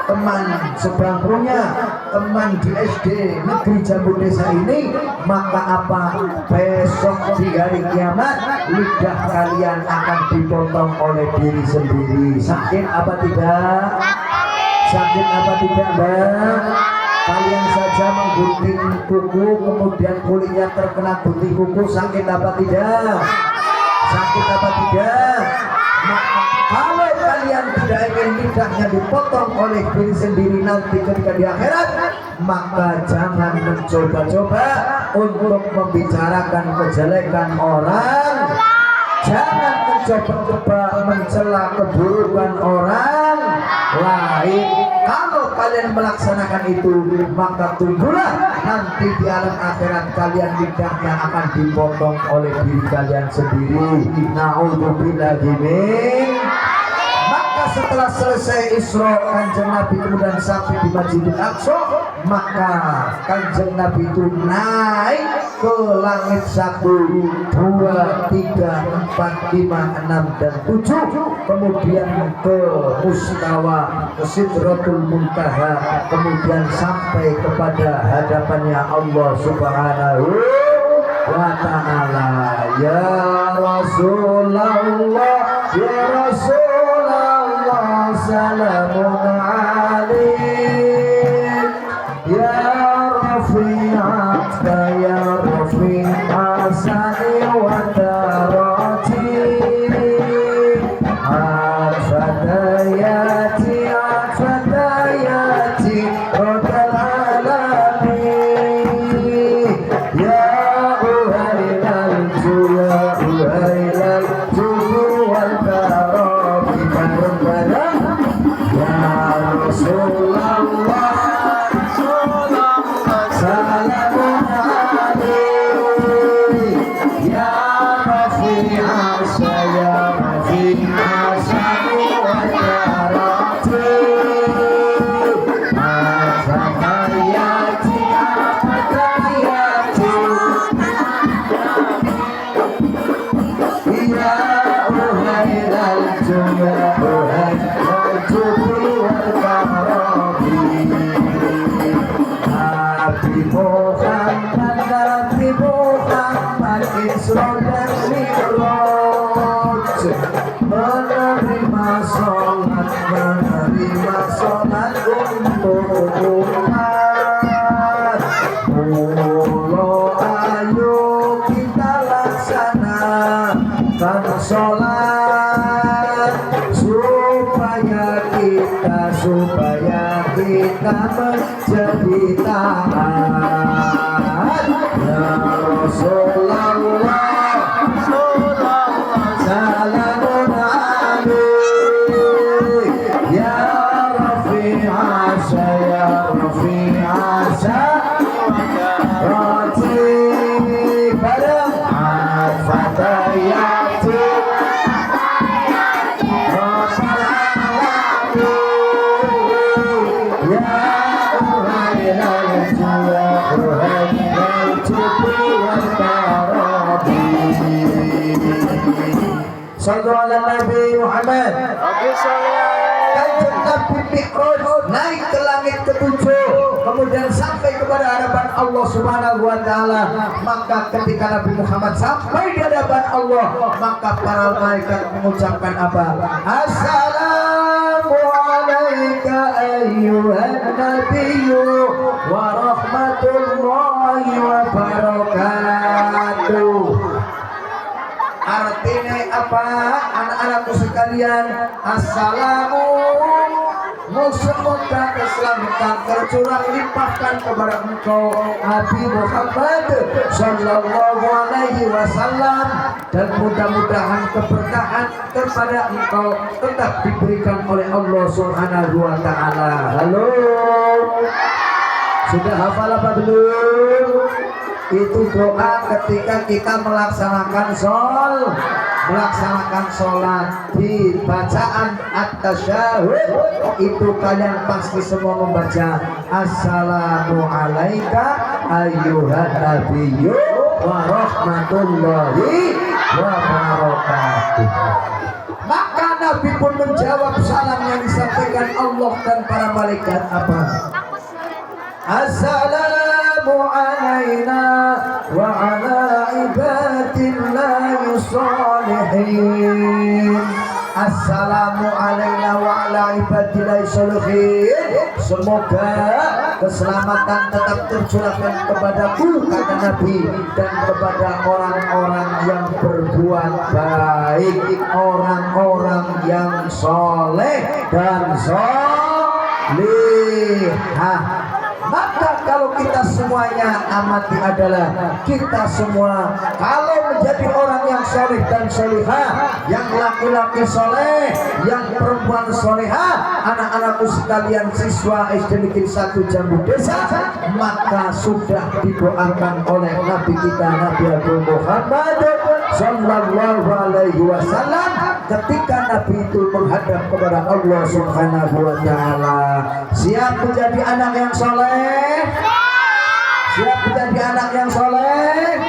teman sebangkunya, teman di SD Negeri Jambu Desa ini, maka apa? Besok di hari kiamat lidah kalian akan dipotong oleh diri sendiri. Sakit apa tidak? Sakit apa tidak, Mbak? Kalian saja menggunting kuku, kemudian kulitnya terkena gunting kuku, sakit apa tidak? Sakit apa tidak? Maka kalau kalian tidak ingin lidahnya dipotong oleh diri sendiri nanti ketika di akhirat, maka jangan mencoba-coba untuk membicarakan kejelekan orang, jangan mencoba-coba mencela keburukan orang lain. Kalau kalian melaksanakan itu, maka tunggulah nanti di alam akhirat kalian lidahnya akan dipotong oleh diri kalian sendiri. Na'udzubillahi min. Maka setelah selesai Isra, Kanjeng Nabi kemudian sampai di Masjidil Aqsa, maka Kanjeng Nabi itu naik ke langit 1, 2, 3, 4, 5, 6, dan 7, kemudian ke Mustawa, ke Sidratul Muntaha, kemudian sampai kepada hadapannya Allah Subhanahu wa ta'ala. Ya Rasulullah, ya Rasulullah, salamun alaik, ya Rafi'at, ya Rafi'at, Isra dan Mi'raj, menerima sholat untuk umat. Ayo kita laksanakan sholat supaya kita menjadi taat. Ya Rasulullah, salamun alaik ya Rafi'asa, ya Rafi'asa roti bareng fatayati Sallu ala Nabi Muhammad. Kanjeng Nabi Mi'raj naik ke langit ketujuh, kemudian sampai kepada hadapan Allah Subhanahu wa taala. Maka ketika Nabi Muhammad sampai di hadapan Allah, maka para malaikat mengucapkan apa? Assalamu alayka ayyuhan nabiyyu wa rahmatullahi wa barakatuh. Artinya apa, anak-anakku sekalian? Assalamu, semoga keselamatan tercurah limpahkan kepada engkau Nabi Muhammad sallallahu alaihi wasallam, dan mudah-mudahan keberkahan kepada engkau tetap diberikan oleh Allah Subhanahu wa taala. Halo, sudah hafal apa belum? Itu doa ketika kita melaksanakan sholat di bacaan at-tasyahud. Itu kalian pasti semua membaca Assalamu alayka ayyuhan nabiyyu wa rahmatullahi wa barakatuh. Maka Nabi pun menjawab salam yang disampaikan Allah dan para malaikat apa? Assalamu alayna wa ala ibadillahi sholihin. Assalamu alayna wa ala ibadillahi sholihin. Semoga keselamatan tetap tercurahkan kepadaku, kata Nabi, dan kepada orang-orang yang berbuat baik, orang-orang yang soleh dan solihah. Maka kalau kita semuanya amati adalah kita semua kalau menjadi orang yang soleh dan solihah, yang laki-laki soleh, yang perempuan solihah, anak-anakku sekalian siswa SD Negeri 1 Jambu Desa, maka sudah didoakan oleh Nabi kita Nabi Agung Muhammad sallallahu alaihi wasallam ketika Nabi itu menghadap kepada Allah Subhanahu wa taala. Siap menjadi anak yang soleh? Siap menjadi anak yang soleh?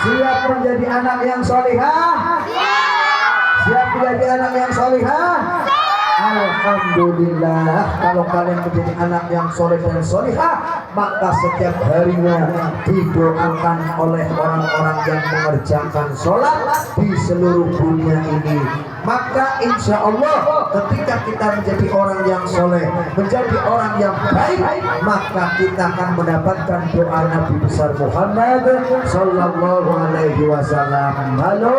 Siap menjadi anak yang solihah? Siap menjadi anak yang solihah? Alhamdulillah, kalau kalian menjadi anak yang soleh dan solihah, maka setiap harinya didoakan oleh orang-orang yang mengerjakan sholat di seluruh dunia ini. Maka insya Allah ketika kita menjadi orang yang soleh, menjadi orang yang baik, maka kita akan mendapatkan doa Nabi besar Muhammad sallallahu alaihi wasallam. Halo.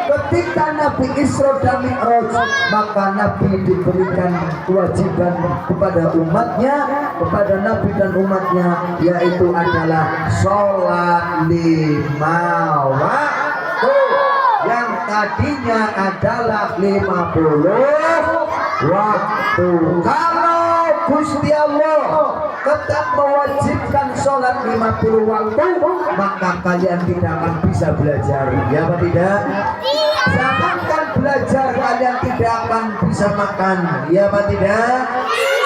Ketika Nabi Isra dan Mi'raj, maka Nabi diberikan kewajiban kepada umatnya, kepada Nabi dan umatnya, yaitu adalah sholat 5 waktu, yang tadinya adalah 50 waktu. Kalau Gusti Allah tetap mewajibkan sholat 50 waktu, maka kalian tidak akan bisa belajar, ya apa tidak? Jangankan belajar, kalian tidak akan bisa makan, ya apa tidak?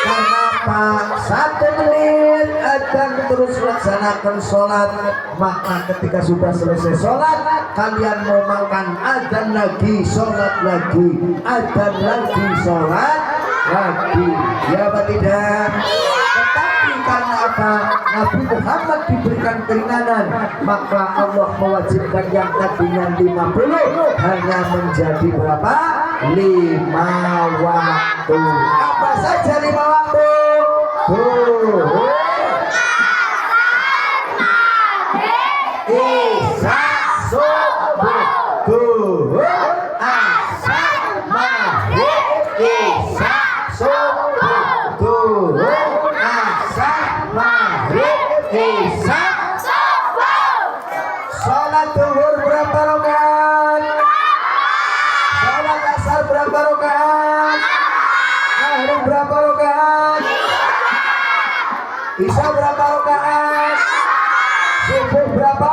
Kenapa? 1 menit akan terus laksanakan sholat, maka ketika sudah selesai sholat, kalian mau makan, adzan lagi, sholat lagi, adzan lagi, sholat lagi, ya apa tidak? Tetapi karena apa? Nabi Muhammad diberikan keringanan, maka Allah mewajibkan yang tadinya 50 hanya menjadi berapa? 5 waktu. Apa saja 5 waktu? Isya, subuh, zuhur, asar, maghrib, isya, subuh, zuhur, asar, maghrib, isya, subuh. Sholat zuhur berapa rakaat? Sholat asar berapa rakaat? Maghrib berapa rakaat? Isya berapa rakaat? Subuh berapa?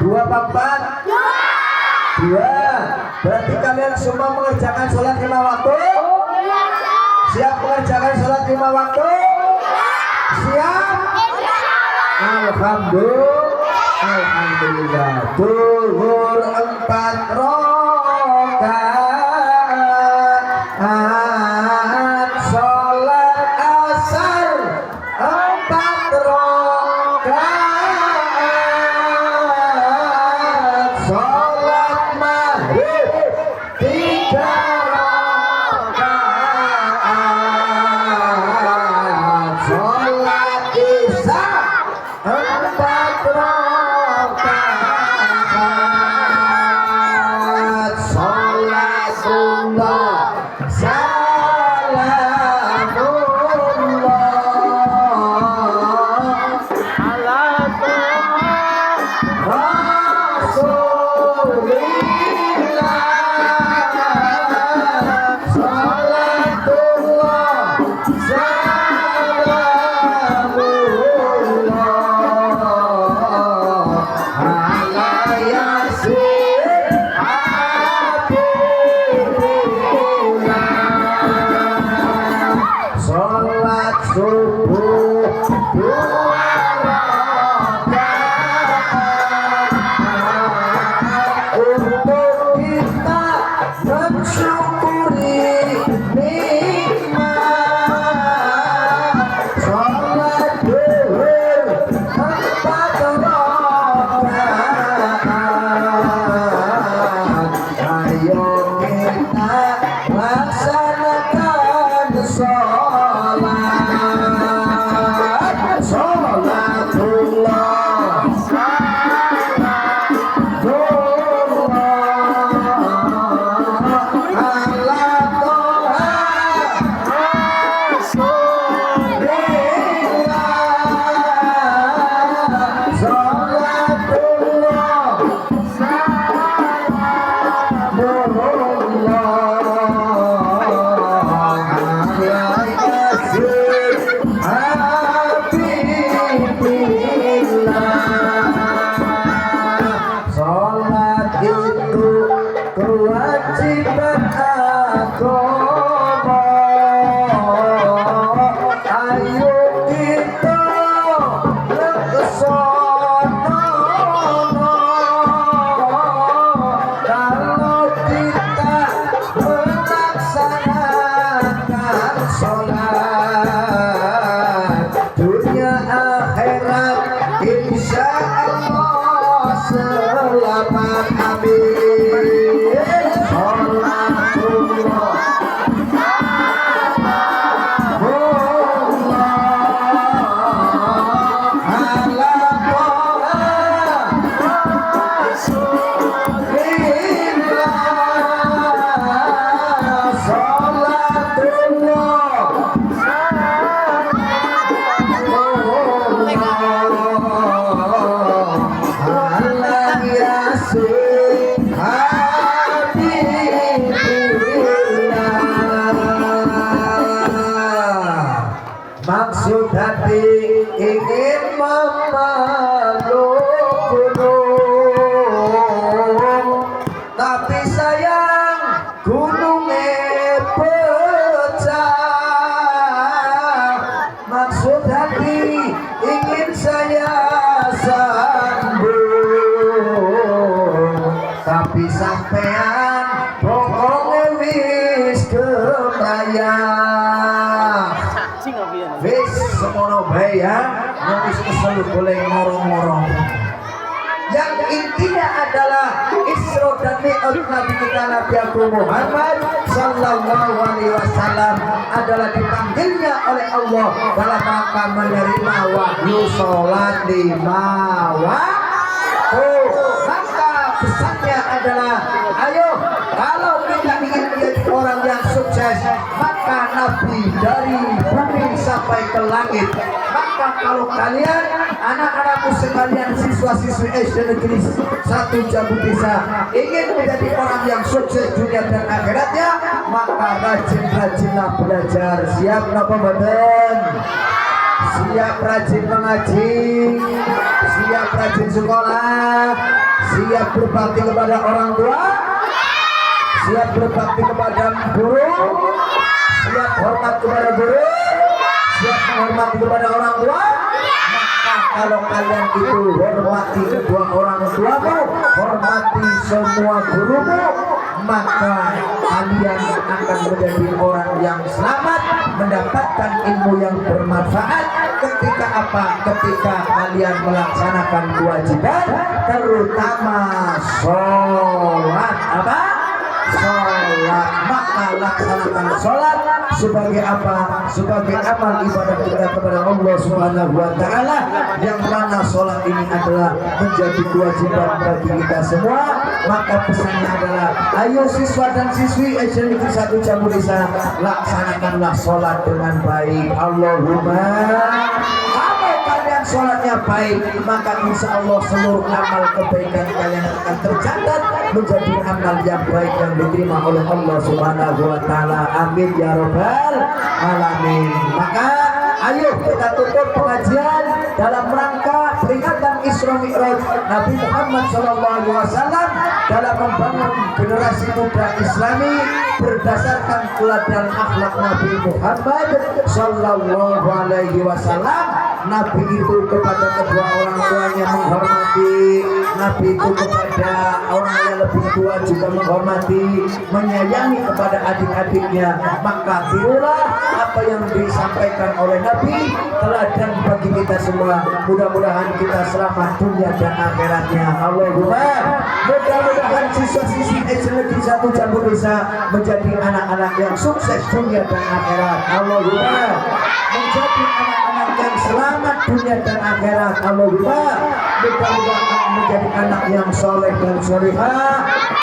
2 apa 4? 2. Berarti kalian semua mengerjakan sholat 5 waktu? Siap mengerjakan sholat 5 waktu? Siap? Alhamdulillah. Zuhur 4 rakaat, sholat asar 4 rakaat, sholat maghrib 3 rakaat, sholat isya 4 rakaat, sholat sunnah sholat subuh 2 rakaat untuk kita mensyukuri nikmat. Sholat zuhur 4 rakaat, ayo kita laksanakan sholatullah sholat itu kewajiban agama. Ayo kita kesana. Kalau kita melaksanakan sholat dunia akhirat, insya Allah selamat. Amin. Sholatullah maksud hati ingin memeluk gunung, tapi sayang gunungnya pecah. Maksud hati ingin saya sambung, tapi sampean pokoknya wis kebayang. Wis ngorong-ngorong. Yang intinya adalah Isra dan Mi'raj Nabi kita Nabi Muhammad sallallahu alaihi wasallam adalah dipanggilnya oleh Allah dalam rangka menerima wahyu salat 5 waktu. Maka pesannya adalah, ayo kalau kita ingin menjadi orang yang sukses, maka Nabi dari bumi sampai ke langit. Maka kalau kalian anak-anakku sekalian, siswa-siswi SD Negeri 1 Jambu Desa ingin menjadi orang yang sukses dunia dan akhiratnya, maka rajin-rajinlah belajar. Siap napa mboten? Siap rajin mengaji, siap rajin sekolah, siap berbakti kepada orang tua, siap berbakti kepada guru, siap hormat kepada guru, siap menghormati kepada orang tua. Maka kalau kalian itu hormati kedua orang tuamu, hormati semua gurumu, maka kalian akan menjadi orang yang selamat, mendapatkan ilmu yang bermanfaat. Ketika apa? Ketika kalian melaksanakan kewajiban, terutama sholat. Apa? Sholat. Maka laksanakan sholat sebagai apa? Sebagai amal ibadah kita kepada Allah Subhanahu wa Ta'ala, yang mana sholat ini adalah menjadi kewajiban bagi kita semua. Maka pesannya adalah, ayo siswa dan siswi SD Negeri 1 Jambu Desa, laksanakanlah sholat dengan baik. Allahumma, kalau kalian sholatnya baik, maka insya Allah seluruh amal kebaikan kalian akan tercatat menjadi amal yang baik yang diterima oleh Allah Subhanahu wa Ta'ala. Amin ya rabbal alamin. Maka ayo kita tutup pengajian dalam rangka peringatan Isra Mi'raj Nabi Muhammad SAW dalam membangun generasi muda Islami berdasarkan teladan akhlak Nabi Muhammad sallallahu alaihi wasallam. Nabi itu kepada kedua orang tuanya menghormati, Nabi itu kepada orang yang lebih tua juga menghormati, menyayangi kepada adik-adiknya. Maka tirulah apa yang disampaikan oleh Nabi, teladan bagi kita semua. Mudah-mudahan kita selamat dunia dan akhiratnya. Allahumma, mudah-mudahan siswa-siswi SD Negeri 1 Jambu Desa menjadi anak-anak yang sukses dunia dan akhirat. Allahumma, menjadi anak-anak yang selamat dunia dan akhirat. Allahumma, mudah-mudahan menjadi anak yang soleh dan solehah.